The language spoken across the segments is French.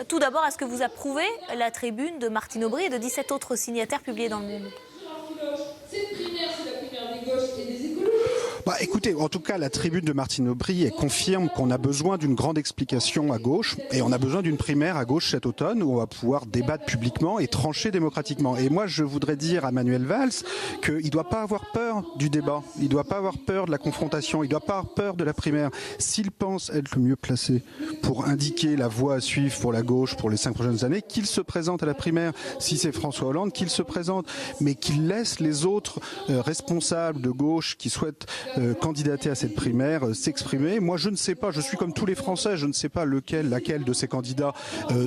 Tout d'abord, est-ce que vous approuvez la tribune de Martine Aubry et de 17 autres signataires publiés dans Le Monde? Cette primaire, c'est la primaire des gauches et des écologistes. Écoutez, en tout cas, la tribune de Martine Aubry elle confirme qu'on a besoin d'une grande explication à gauche et on a besoin d'une primaire à gauche cet automne où on va pouvoir débattre publiquement et trancher démocratiquement. Et moi, je voudrais dire à Manuel Valls qu'il ne doit pas avoir peur du débat, il ne doit pas avoir peur de la confrontation, il ne doit pas avoir peur de la primaire. S'il pense être le mieux placé pour indiquer la voie à suivre pour la gauche pour les 5 prochaines années, qu'il se présente à la primaire. Si c'est François Hollande, qu'il se présente, mais qu'il laisse les autres responsables de gauche qui souhaitent candidater à cette primaire s'exprimer. Moi, je ne sais pas, je suis comme tous les Français, je ne sais pas laquelle de ces candidats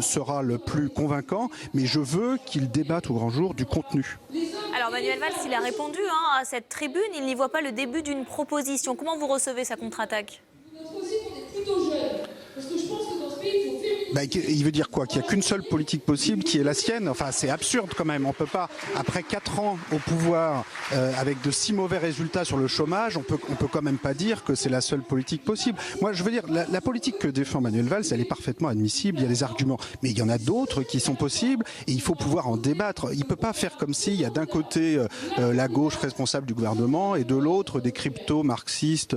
sera le plus convaincant, mais je veux qu'il débatte au grand jour du contenu. Alors Manuel Valls, il a répondu à cette tribune, il n'y voit pas le début d'une proposition. Comment vous recevez sa contre-attaque? Notre aussi, on est plutôt jeunes. Parce que je pense que dans ce pays, il faut féminiser. Il veut dire quoi? Qu'il n'y a qu'une seule politique possible, qui est la sienne? Enfin, c'est absurde quand même. On peut pas, après 4 ans au pouvoir, avec de si mauvais résultats sur le chômage, on peut quand même pas dire que c'est la seule politique possible. Moi, je veux dire, la politique que défend Manuel Valls, elle est parfaitement admissible, il y a des arguments. Mais il y en a d'autres qui sont possibles et il faut pouvoir en débattre. Il peut pas faire comme s'il y a d'un côté la gauche responsable du gouvernement et de l'autre des crypto-marxistes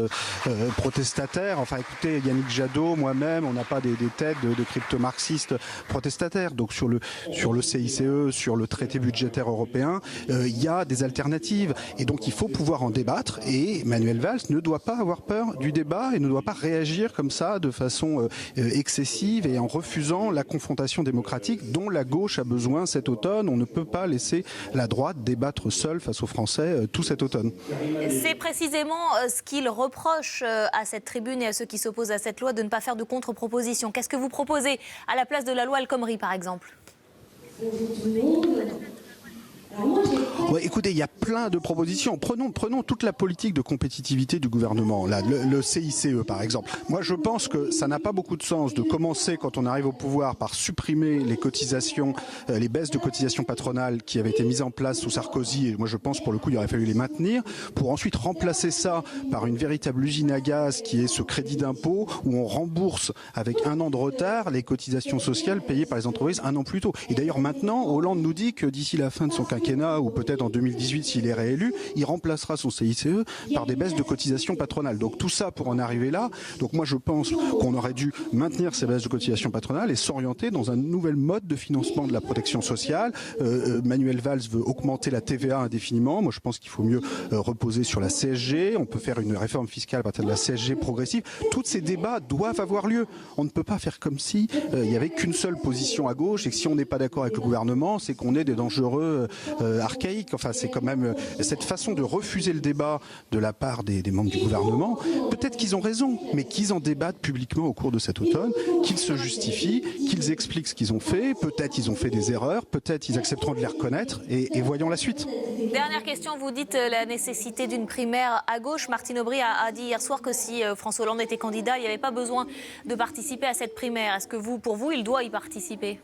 protestataires. Enfin, écoutez, Yannick Jadot, moi-même, on n'a pas des têtes de crypto-marxistes protestataires. Donc sur le CICE, sur le traité budgétaire européen, il y a des alternatives. Et donc il faut pouvoir en débattre. Et Manuel Valls ne doit pas avoir peur du débat et ne doit pas réagir comme ça de façon excessive et en refusant la confrontation démocratique dont la gauche a besoin cet automne. On ne peut pas laisser la droite débattre seule face aux Français tout cet automne. C'est précisément ce qu'il reproche à cette tribune et à ceux qui s'opposent à cette loi, de ne pas faire de contre-proposition. Qu'est-ce que vous proposez à la place de la loi El Khomri, par exemple? Ouais, écoutez, il y a plein de propositions. Prenons toute la politique de compétitivité du gouvernement, là, le CICE par exemple. Moi, je pense que ça n'a pas beaucoup de sens de commencer, quand on arrive au pouvoir, par supprimer les cotisations, les baisses de cotisations patronales qui avaient été mises en place sous Sarkozy. Et moi, je pense, pour le coup, il aurait fallu les maintenir, pour ensuite remplacer ça par une véritable usine à gaz qui est ce crédit d'impôt où on rembourse avec 1 an de retard les cotisations sociales payées par les entreprises 1 an plus tôt. Et d'ailleurs, maintenant, Hollande nous dit que d'ici la fin de son quinquennat, ou peut-être en 2018 s'il est réélu, il remplacera son CICE par des baisses de cotisations patronales. Donc tout ça pour en arriver là. Donc moi je pense qu'on aurait dû maintenir ces baisses de cotisations patronales et s'orienter dans un nouvel mode de financement de la protection sociale. Manuel Valls veut augmenter la TVA indéfiniment. Moi je pense qu'il faut mieux reposer sur la CSG. On peut faire une réforme fiscale à partir de la CSG progressive. Tous ces débats doivent avoir lieu. On ne peut pas faire comme si il n'y avait qu'une seule position à gauche et que si on n'est pas d'accord avec le gouvernement, c'est qu'on est des dangereux archaïque. Enfin, c'est quand même cette façon de refuser le débat de la part des membres du gouvernement. Peut-être qu'ils ont raison, mais qu'ils en débattent publiquement au cours de cet automne, qu'ils se justifient, qu'ils expliquent ce qu'ils ont fait. Peut-être ils ont fait des erreurs, peut-être ils accepteront de les reconnaître et voyons la suite. Dernière question, vous dites la nécessité d'une primaire à gauche. Martine Aubry a dit hier soir que si François Hollande était candidat, il n'y avait pas besoin de participer à cette primaire. Est-ce que pour vous, il doit y participer?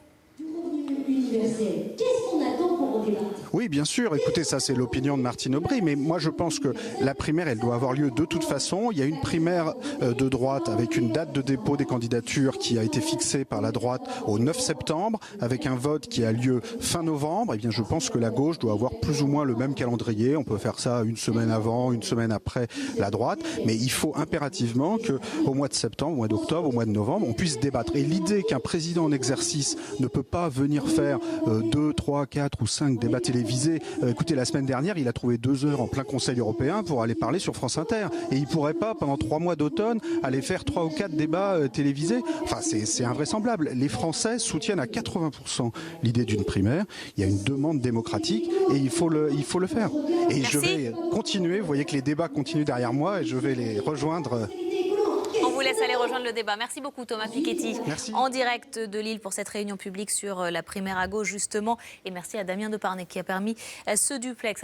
Qu'est-ce qu'on attend pour en débattre? Oui, bien sûr. Écoutez, ça c'est l'opinion de Martine Aubry, mais moi je pense que la primaire, elle doit avoir lieu de toute façon. Il y a une primaire de droite avec une date de dépôt des candidatures qui a été fixée par la droite au 9 septembre, avec un vote qui a lieu fin novembre. Eh bien, je pense que la gauche doit avoir plus ou moins le même calendrier. On peut faire ça une semaine avant, une semaine après la droite, mais il faut impérativement qu'au mois de septembre, au mois d'octobre, au mois de novembre, on puisse débattre. Et l'idée qu'un président en exercice ne peut pas venir faire 2, 3, 4 ou 5 débats télévisés. Écoutez, la semaine dernière, il a trouvé 2 heures en plein Conseil européen pour aller parler sur France Inter. Et il ne pourrait pas, pendant 3 mois d'automne, aller faire 3 ou 4 débats télévisés. Enfin, c'est invraisemblable. Les Français soutiennent à 80% l'idée d'une primaire. Il y a une demande démocratique et il faut le faire. Et Merci. je vais continuer. Vous voyez que les débats continuent derrière moi et je vais les rejoindre. On vous laisse aller rejoindre le débat. Merci beaucoup Thomas Piketty. Merci. En direct de Lille pour cette réunion publique sur la primaire à gauche justement. Et merci à Damien Deparnay qui a permis ce duplex.